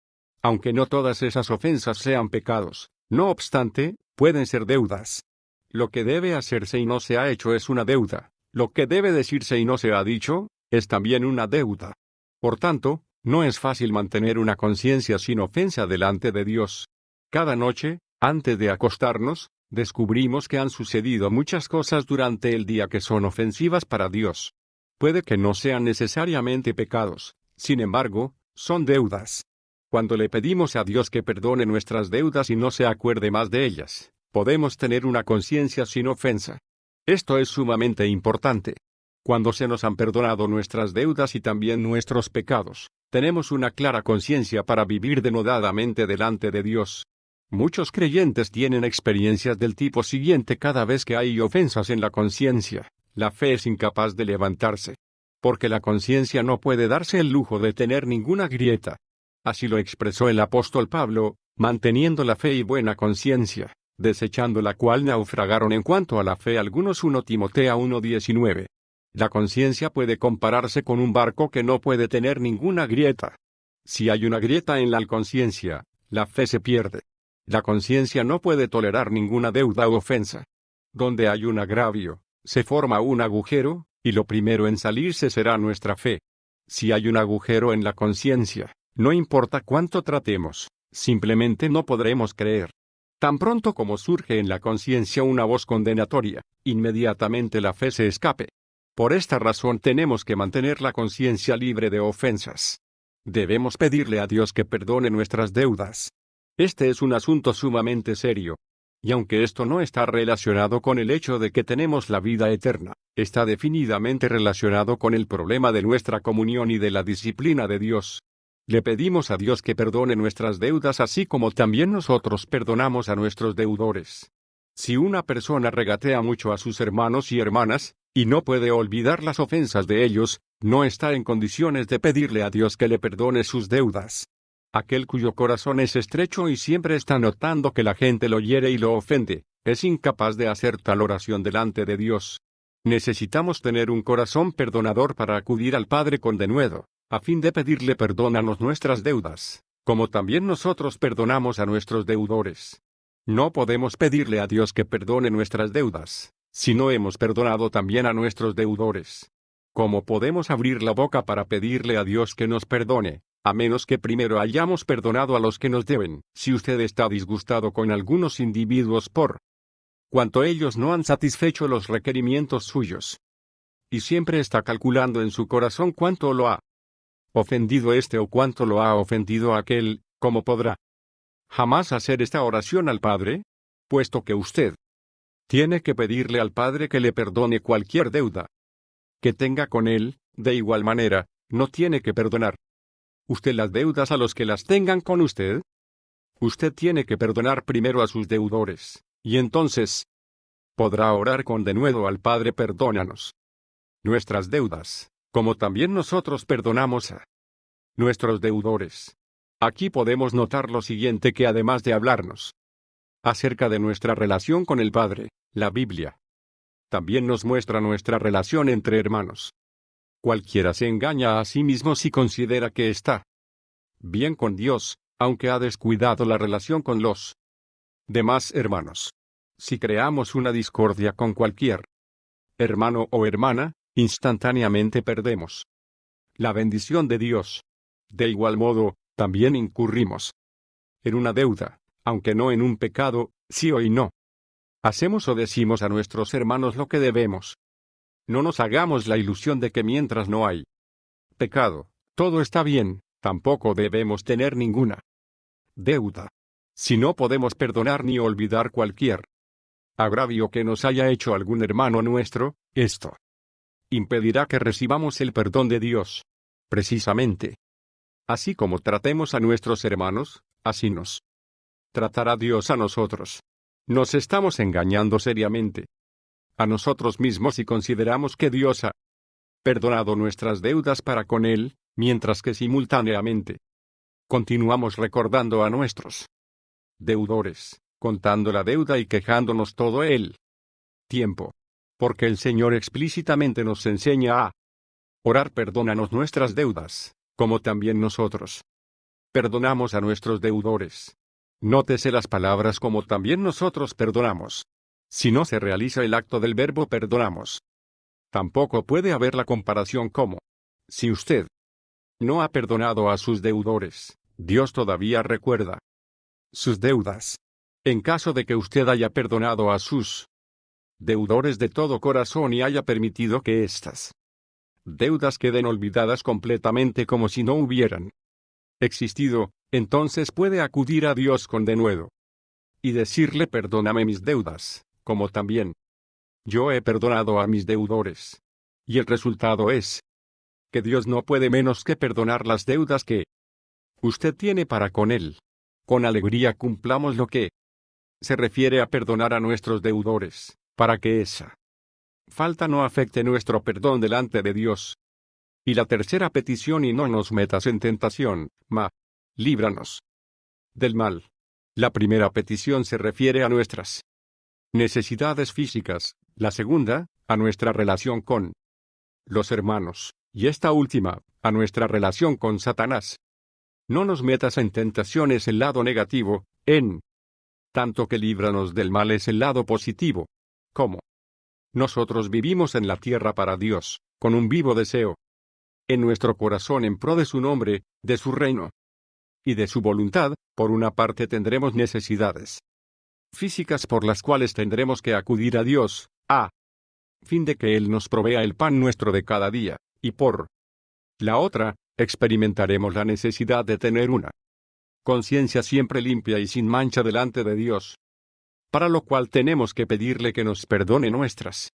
Aunque no todas esas ofensas sean pecados, no obstante, pueden ser deudas. Lo que debe hacerse y no se ha hecho es una deuda. Lo que debe decirse y no se ha dicho, es también una deuda. Por tanto, no es fácil mantener una conciencia sin ofensa delante de Dios. Cada noche, antes de acostarnos, descubrimos que han sucedido muchas cosas durante el día que son ofensivas para Dios. Puede que no sean necesariamente pecados, sin embargo, son deudas. Cuando le pedimos a Dios que perdone nuestras deudas y no se acuerde más de ellas, podemos tener una conciencia sin ofensa. Esto es sumamente importante. Cuando se nos han perdonado nuestras deudas y también nuestros pecados, tenemos una clara conciencia para vivir denodadamente delante de Dios. Muchos creyentes tienen experiencias del tipo siguiente: cada vez que hay ofensas en la conciencia, la fe es incapaz de levantarse. Porque la conciencia no puede darse el lujo de tener ninguna grieta. Así lo expresó el apóstol Pablo, manteniendo la fe y buena conciencia, desechando la cual naufragaron en cuanto a la fe algunos. 1 Timoteo 1:19. La conciencia puede compararse con un barco que no puede tener ninguna grieta. Si hay una grieta en la conciencia, la fe se pierde. La conciencia no puede tolerar ninguna deuda u ofensa. Donde hay un agravio, se forma un agujero, y lo primero en salirse será nuestra fe. Si hay un agujero en la conciencia, no importa cuánto tratemos, simplemente no podremos creer. Tan pronto como surge en la conciencia una voz condenatoria, inmediatamente la fe se escape. Por esta razón tenemos que mantener la conciencia libre de ofensas. Debemos pedirle a Dios que perdone nuestras deudas. Este es un asunto sumamente serio. Y aunque esto no está relacionado con el hecho de que tenemos la vida eterna, está definidamente relacionado con el problema de nuestra comunión y de la disciplina de Dios. Le pedimos a Dios que perdone nuestras deudas así como también nosotros perdonamos a nuestros deudores. Si una persona regatea mucho a sus hermanos y hermanas, y no puede olvidar las ofensas de ellos, no está en condiciones de pedirle a Dios que le perdone sus deudas. Aquel cuyo corazón es estrecho y siempre está notando que la gente lo hiere y lo ofende, es incapaz de hacer tal oración delante de Dios. Necesitamos tener un corazón perdonador para acudir al Padre con denuedo, a fin de pedirle perdónanos nuestras deudas, como también nosotros perdonamos a nuestros deudores. No podemos pedirle a Dios que perdone nuestras deudas, si no hemos perdonado también a nuestros deudores. ¿Cómo podemos abrir la boca para pedirle a Dios que nos perdone, a menos que primero hayamos perdonado a los que nos deben? Si usted está disgustado con algunos individuos por cuanto ellos no han satisfecho los requerimientos suyos, y siempre está calculando en su corazón cuánto lo ha ofendido este o cuánto lo ha ofendido aquel, ¿cómo podrá jamás hacer esta oración al Padre? Puesto que usted tiene que pedirle al Padre que le perdone cualquier deuda que tenga con él, de igual manera, no tiene que perdonar usted las deudas a los que las tengan con usted. Usted tiene que perdonar primero a sus deudores, y entonces podrá orar con denuedo al Padre: perdónanos nuestras deudas, como también nosotros perdonamos a nuestros deudores. Aquí podemos notar lo siguiente, que además de hablarnos acerca de nuestra relación con el Padre, la Biblia también nos muestra nuestra relación entre hermanos. Cualquiera se engaña a sí mismo si considera que está bien con Dios, aunque ha descuidado la relación con los demás hermanos. Si creamos una discordia con cualquier hermano o hermana, instantáneamente perdemos la bendición de Dios. De igual modo, también incurrimos en una deuda, aunque no en un pecado, sí o no. Hacemos o decimos a nuestros hermanos lo que debemos. No nos hagamos la ilusión de que mientras no hay pecado, todo está bien. Tampoco debemos tener ninguna deuda. Si no podemos perdonar ni olvidar cualquier agravio que nos haya hecho algún hermano nuestro, esto impedirá que recibamos el perdón de Dios. Precisamente, así como tratemos a nuestros hermanos, así nos tratará Dios a nosotros. Nos estamos engañando seriamente a nosotros mismos si consideramos que Dios ha perdonado nuestras deudas para con Él, mientras que simultáneamente continuamos recordando a nuestros deudores, contando la deuda y quejándonos todo el tiempo. Porque el Señor explícitamente nos enseña a orar: perdónanos nuestras deudas, como también nosotros perdonamos a nuestros deudores. Nótese las palabras: como también nosotros perdonamos. Si no se realiza el acto del verbo perdonamos, tampoco puede haber la comparación como si usted no ha perdonado a sus deudores, Dios todavía recuerda sus deudas. En caso de que usted haya perdonado a sus deudores de todo corazón y haya permitido que estas deudas queden olvidadas completamente como si no hubieran existido, entonces puede acudir a Dios con denuedo y decirle: perdóname mis deudas, como también yo he perdonado a mis deudores. Y el resultado es que Dios no puede menos que perdonar las deudas que usted tiene para con Él. Con alegría cumplamos lo que se refiere a perdonar a nuestros deudores, para que esa falta no afecte nuestro perdón delante de Dios. Y la tercera petición: y no nos metas en tentación, mas líbranos del mal. La primera petición se refiere a nuestras necesidades físicas, la segunda, a nuestra relación con los hermanos, y esta última, a nuestra relación con Satanás. No nos metas en tentaciones, el lado negativo, en tanto que líbranos del mal es el lado positivo. ¿Cómo? Nosotros vivimos en la tierra para Dios, con un vivo deseo en nuestro corazón en pro de su nombre, de su reino y de su voluntad. Por una parte tendremos necesidades físicas por las cuales tendremos que acudir a Dios, a fin de que Él nos provea el pan nuestro de cada día, y por la otra, experimentaremos la necesidad de tener una conciencia siempre limpia y sin mancha delante de Dios, para lo cual tenemos que pedirle que nos perdone nuestras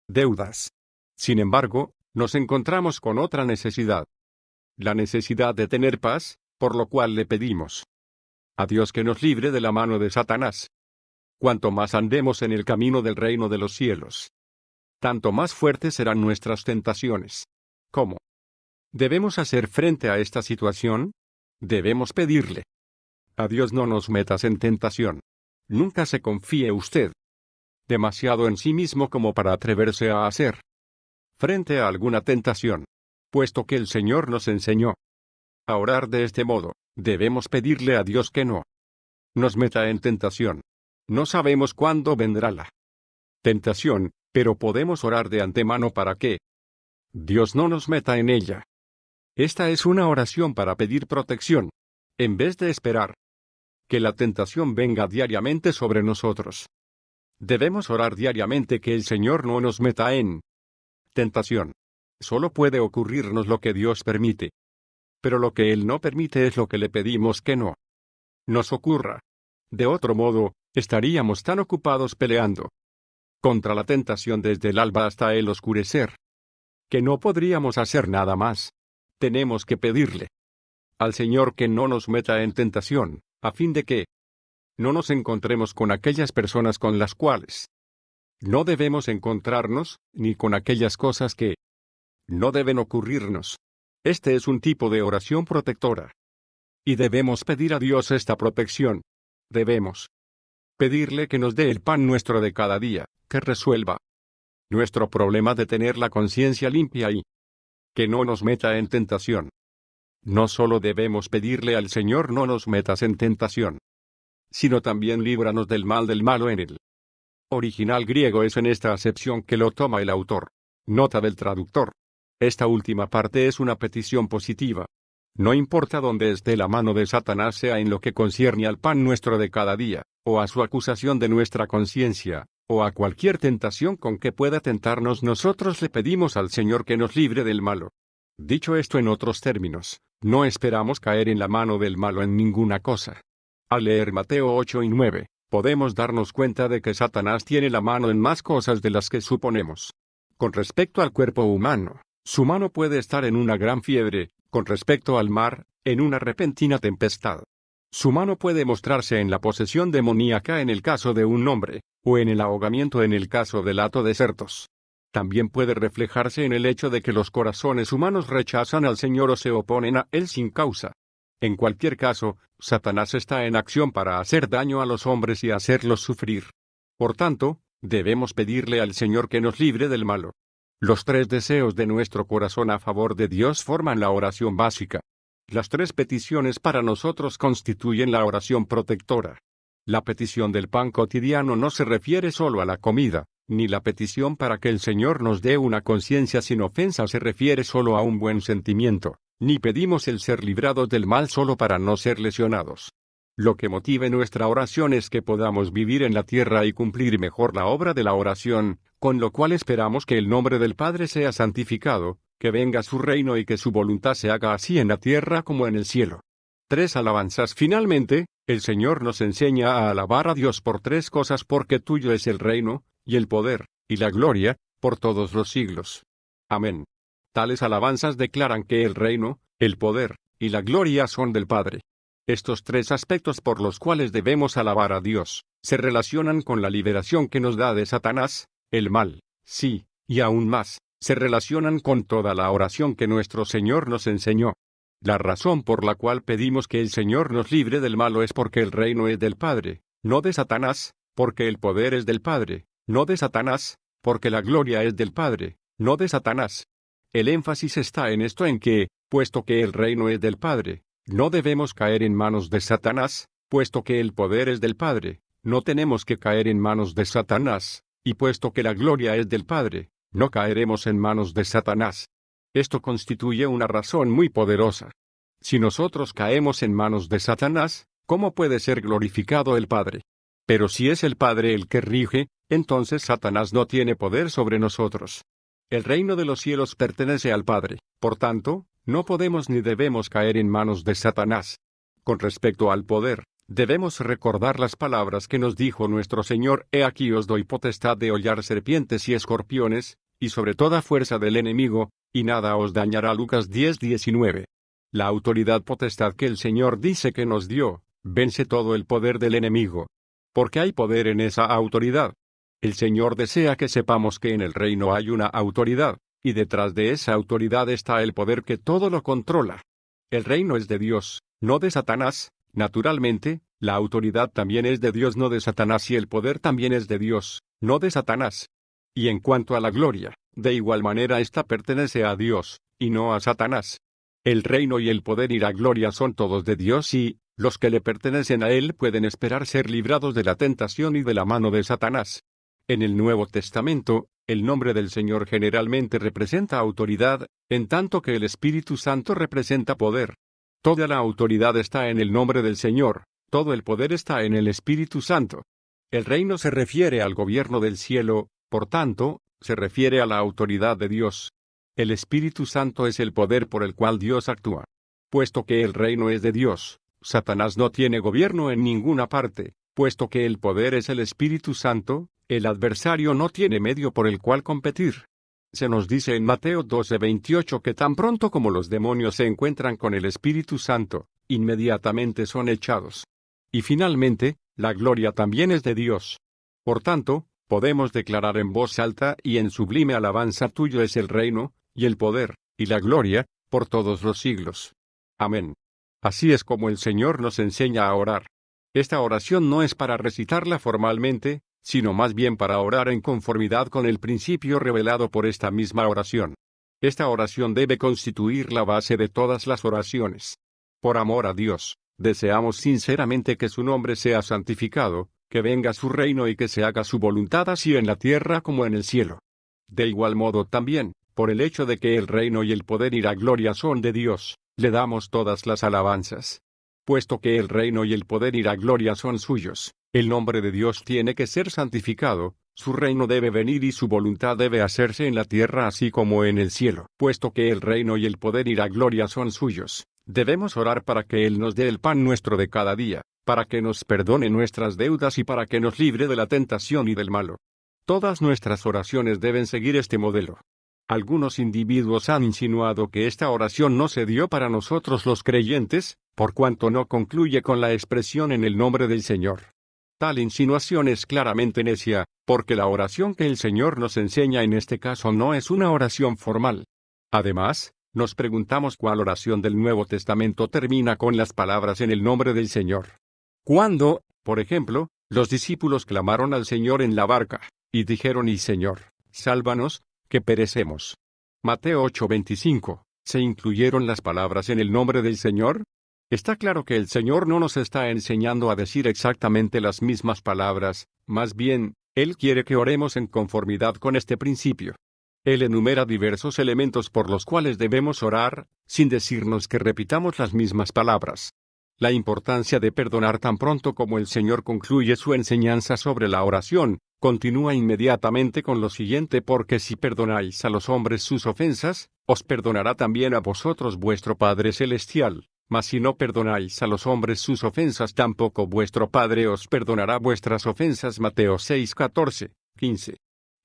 deudas. Sin embargo, nos encontramos con otra necesidad, la necesidad de tener paz, por lo cual le pedimos a Dios que nos libre de la mano de Satanás. Cuanto más andemos en el camino del reino de los cielos, tanto más fuertes serán nuestras tentaciones. ¿Cómo debemos hacer frente a esta situación? Debemos pedirle a Dios: no nos metas en tentación. Nunca se confíe usted demasiado en sí mismo como para atreverse a hacer frente a alguna tentación. Puesto que el Señor nos enseñó a orar de este modo, debemos pedirle a Dios que no nos meta en tentación. No sabemos cuándo vendrá la tentación, pero podemos orar de antemano para que Dios no nos meta en ella. Esta es una oración para pedir protección, en vez de esperar que la tentación venga diariamente sobre nosotros. Debemos orar diariamente que el Señor no nos meta en tentación. Solo puede ocurrirnos lo que Dios permite. Pero lo que Él no permite es lo que le pedimos que no nos ocurra. De otro modo, estaríamos tan ocupados peleando contra la tentación desde el alba hasta el oscurecer, que no podríamos hacer nada más. Tenemos que pedirle al Señor que no nos meta en tentación, a fin de que no nos encontremos con aquellas personas con las cuales no debemos encontrarnos, ni con aquellas cosas que no deben ocurrirnos. Este es un tipo de oración protectora. Y debemos pedir a Dios esta protección. Debemos pedirle que nos dé el pan nuestro de cada día, que resuelva nuestro problema de tener la conciencia limpia y que no nos meta en tentación. No solo debemos pedirle al Señor: no nos metas en tentación, sino también líbranos del mal del malo. En el original griego es en esta acepción que lo toma el autor. Nota del traductor. Esta última parte es una petición positiva. No importa dónde esté la mano de Satanás, sea en lo que concierne al pan nuestro de cada día, o a su acusación de nuestra conciencia, o a cualquier tentación con que pueda tentarnos, nosotros le pedimos al Señor que nos libre del malo. Dicho esto en otros términos, no esperamos caer en la mano del malo en ninguna cosa. Al leer Mateo 8 y 9, podemos darnos cuenta de que Satanás tiene la mano en más cosas de las que suponemos. Con respecto al cuerpo humano, su mano puede estar en una gran fiebre; con respecto al mar, en una repentina tempestad. Su mano puede mostrarse en la posesión demoníaca en el caso de un hombre, o en el ahogamiento en el caso del hato de Certos. También puede reflejarse en el hecho de que los corazones humanos rechazan al Señor o se oponen a Él sin causa. En cualquier caso, Satanás está en acción para hacer daño a los hombres y hacerlos sufrir. Por tanto, debemos pedirle al Señor que nos libre del malo. Los tres deseos de nuestro corazón a favor de Dios forman la oración básica. Las tres peticiones para nosotros constituyen la oración protectora. La petición del pan cotidiano no se refiere solo a la comida, ni la petición para que el Señor nos dé una conciencia sin ofensa se refiere solo a un buen sentimiento, ni pedimos el ser librados del mal solo para no ser lesionados. Lo que motive nuestra oración es que podamos vivir en la tierra y cumplir mejor la obra de la oración, con lo cual esperamos que el nombre del Padre sea santificado, que venga su reino y que su voluntad se haga así en la tierra como en el cielo. 3 alabanzas. Finalmente, el Señor nos enseña a alabar a Dios por tres cosas: porque tuyo es el reino, y el poder, y la gloria, por todos los siglos. Amén. Tales alabanzas declaran que el reino, el poder, y la gloria son del Padre. Estos tres aspectos por los cuales debemos alabar a Dios, se relacionan con la liberación que nos da de Satanás, el mal, sí, y aún más, se relacionan con toda la oración que nuestro Señor nos enseñó. La razón por la cual pedimos que el Señor nos libre del malo es porque el reino es del Padre, no de Satanás, porque el poder es del Padre, no de Satanás, porque la gloria es del Padre, no de Satanás. El énfasis está en esto en que, puesto que el reino es del Padre, no debemos caer en manos de Satanás, puesto que el poder es del Padre, no tenemos que caer en manos de Satanás, y puesto que la gloria es del Padre, no caeremos en manos de Satanás. Esto constituye una razón muy poderosa. Si nosotros caemos en manos de Satanás, ¿cómo puede ser glorificado el Padre? Pero si es el Padre el que rige, entonces Satanás no tiene poder sobre nosotros. El reino de los cielos pertenece al Padre, por tanto, no podemos ni debemos caer en manos de Satanás. Con respecto al poder, debemos recordar las palabras que nos dijo nuestro Señor: He aquí os doy potestad de hollar serpientes y escorpiones, y sobre toda fuerza del enemigo, y nada os dañará. Lucas 10:19. La autoridad potestad que el Señor dice que nos dio, vence todo el poder del enemigo. Porque hay poder en esa autoridad. El Señor desea que sepamos que en el reino hay una autoridad, y detrás de esa autoridad está el poder que todo lo controla. El reino es de Dios, no de Satanás. Naturalmente, la autoridad también es de Dios, no de Satanás, y el poder también es de Dios, no de Satanás. Y en cuanto a la gloria, de igual manera esta pertenece a Dios, y no a Satanás. El reino y el poder y la gloria son todos de Dios y, los que le pertenecen a Él pueden esperar ser librados de la tentación y de la mano de Satanás. En el Nuevo Testamento, el nombre del Señor generalmente representa autoridad, en tanto que el Espíritu Santo representa poder. Toda la autoridad está en el nombre del Señor, todo el poder está en el Espíritu Santo. El reino se refiere al gobierno del cielo, por tanto, se refiere a la autoridad de Dios. El Espíritu Santo es el poder por el cual Dios actúa. Puesto que el reino es de Dios, Satanás no tiene gobierno en ninguna parte. Puesto que el poder es el Espíritu Santo, el adversario no tiene medio por el cual competir. Se nos dice en Mateo 12:28 que tan pronto como los demonios se encuentran con el Espíritu Santo, inmediatamente son echados. Y finalmente, la gloria también es de Dios. Por tanto, podemos declarar en voz alta y en sublime alabanza: tuyo es el reino, y el poder, y la gloria, por todos los siglos. Amén. Así es como el Señor nos enseña a orar. Esta oración no es para recitarla formalmente, sino más bien para orar en conformidad con el principio revelado por esta misma oración. Esta oración debe constituir la base de todas las oraciones. Por amor a Dios, deseamos sinceramente que su nombre sea santificado, que venga su reino y que se haga su voluntad así en la tierra como en el cielo. De igual modo también, por el hecho de que el reino y el poder y la gloria son de Dios, le damos todas las alabanzas. Puesto que el reino y el poder y la gloria son suyos, el nombre de Dios tiene que ser santificado, su reino debe venir y su voluntad debe hacerse en la tierra así como en el cielo. Puesto que el reino y el poder y la gloria son suyos, debemos orar para que Él nos dé el pan nuestro de cada día, para que nos perdone nuestras deudas y para que nos libre de la tentación y del malo. Todas nuestras oraciones deben seguir este modelo. Algunos individuos han insinuado que esta oración no se dio para nosotros los creyentes, por cuanto no concluye con la expresión en el nombre del Señor. Tal insinuación es claramente necia, porque la oración que el Señor nos enseña en este caso no es una oración formal. Además, nos preguntamos cuál oración del Nuevo Testamento termina con las palabras en el nombre del Señor. Cuando, por ejemplo, los discípulos clamaron al Señor en la barca, y dijeron: «Y Señor, sálvanos, que perecemos». Mateo 8:25, ¿se incluyeron las palabras en el nombre del Señor? Está claro que el Señor no nos está enseñando a decir exactamente las mismas palabras, más bien, Él quiere que oremos en conformidad con este principio. Él enumera diversos elementos por los cuales debemos orar, sin decirnos que repitamos las mismas palabras. La importancia de perdonar tan pronto como el Señor concluye su enseñanza sobre la oración, continúa inmediatamente con lo siguiente: porque si perdonáis a los hombres sus ofensas, os perdonará también a vosotros vuestro Padre Celestial. Mas si no perdonáis a los hombres sus ofensas, tampoco vuestro Padre os perdonará vuestras ofensas. Mateo 6:14, 15.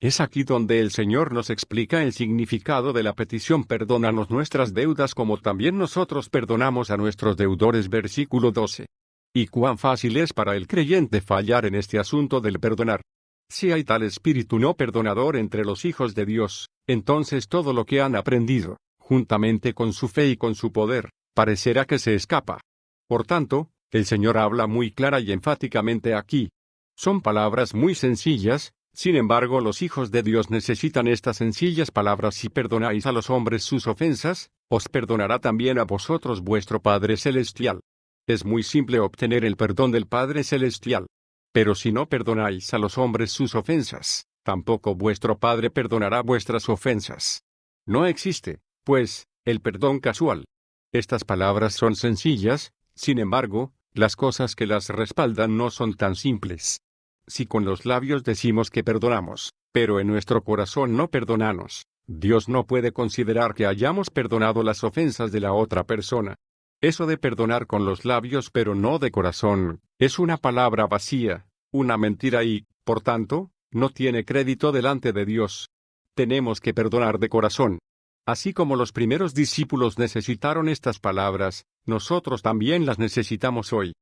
Es aquí donde el Señor nos explica el significado de la petición: perdónanos nuestras deudas como también nosotros perdonamos a nuestros deudores. Versículo 12. Y cuán fácil es para el creyente fallar en este asunto del perdonar. Si hay tal espíritu no perdonador entre los hijos de Dios, entonces todo lo que han aprendido, juntamente con su fe y con su poder, parecerá que se escapa. Por tanto, el Señor habla muy clara y enfáticamente aquí. Son palabras muy sencillas, sin embargo los hijos de Dios necesitan estas sencillas palabras. Si perdonáis a los hombres sus ofensas, os perdonará también a vosotros vuestro Padre Celestial. Es muy simple obtener el perdón del Padre Celestial. Pero si no perdonáis a los hombres sus ofensas, tampoco vuestro Padre perdonará vuestras ofensas. No existe, pues, el perdón casual. Estas palabras son sencillas, sin embargo, las cosas que las respaldan no son tan simples. Si con los labios decimos que perdonamos, pero en nuestro corazón no perdonamos, Dios no puede considerar que hayamos perdonado las ofensas de la otra persona. Eso de perdonar con los labios pero no de corazón, es una palabra vacía, una mentira y, por tanto, no tiene crédito delante de Dios. Tenemos que perdonar de corazón. Así como los primeros discípulos necesitaron estas palabras, nosotros también las necesitamos hoy.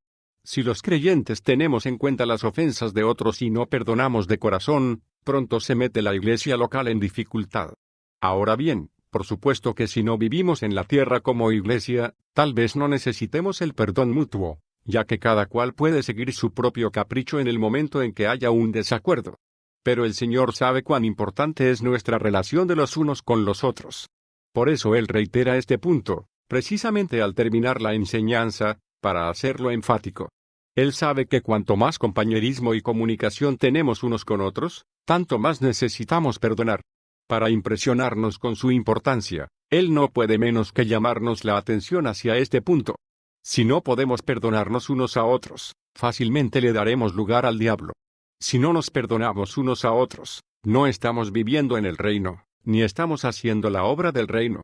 Si los creyentes tenemos en cuenta las ofensas de otros y no perdonamos de corazón, pronto se mete la iglesia local en dificultad. Ahora bien, por supuesto que si no vivimos en la tierra como iglesia, tal vez no necesitemos el perdón mutuo, ya que cada cual puede seguir su propio capricho en el momento en que haya un desacuerdo. Pero el Señor sabe cuán importante es nuestra relación de los unos con los otros. Por eso Él reitera este punto, precisamente al terminar la enseñanza, para hacerlo enfático. Él sabe que cuanto más compañerismo y comunicación tenemos unos con otros, tanto más necesitamos perdonar. Para impresionarnos con su importancia, Él no puede menos que llamarnos la atención hacia este punto. Si no podemos perdonarnos unos a otros, fácilmente le daremos lugar al diablo. Si no nos perdonamos unos a otros, no estamos viviendo en el reino, ni estamos haciendo la obra del reino.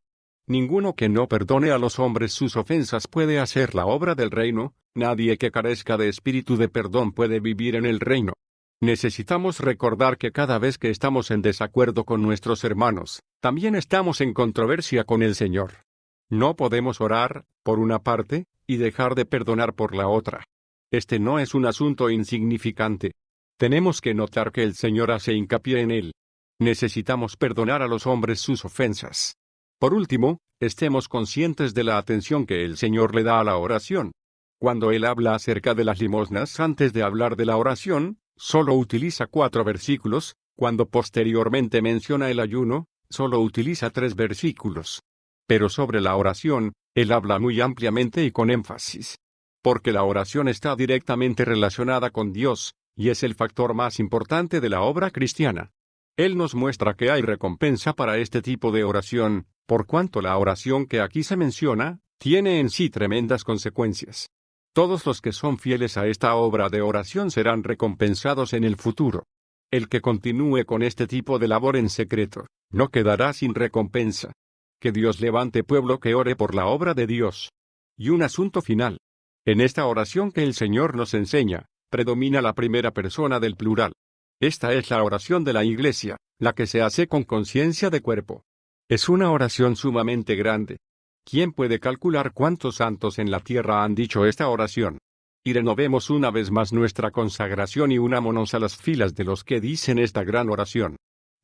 Ninguno que no perdone a los hombres sus ofensas puede hacer la obra del reino, nadie que carezca de espíritu de perdón puede vivir en el reino. Necesitamos recordar que cada vez que estamos en desacuerdo con nuestros hermanos, también estamos en controversia con el Señor. No podemos orar, por una parte, y dejar de perdonar por la otra. Este no es un asunto insignificante. Tenemos que notar que el Señor hace hincapié en él. Necesitamos perdonar a los hombres sus ofensas. Por último, estemos conscientes de la atención que el Señor le da a la oración. Cuando Él habla acerca de las limosnas antes de hablar de la oración, solo utiliza 4 versículos, cuando posteriormente menciona el ayuno, solo utiliza 3 versículos. Pero sobre la oración, Él habla muy ampliamente y con énfasis. Porque la oración está directamente relacionada con Dios, y es el factor más importante de la obra cristiana. Él nos muestra que hay recompensa para este tipo de oración, por cuanto la oración que aquí se menciona, tiene en sí tremendas consecuencias. Todos los que son fieles a esta obra de oración serán recompensados en el futuro. El que continúe con este tipo de labor en secreto, no quedará sin recompensa. Que Dios levante pueblo que ore por la obra de Dios. Y un asunto final. En esta oración que el Señor nos enseña, predomina la primera persona del plural. Esta es la oración de la Iglesia, la que se hace con conciencia de cuerpo. Es una oración sumamente grande. ¿Quién puede calcular cuántos santos en la tierra han dicho esta oración? Y renovemos una vez más nuestra consagración y unámonos a las filas de los que dicen esta gran oración.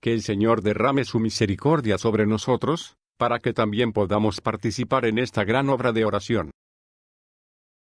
Que el Señor derrame su misericordia sobre nosotros, para que también podamos participar en esta gran obra de oración.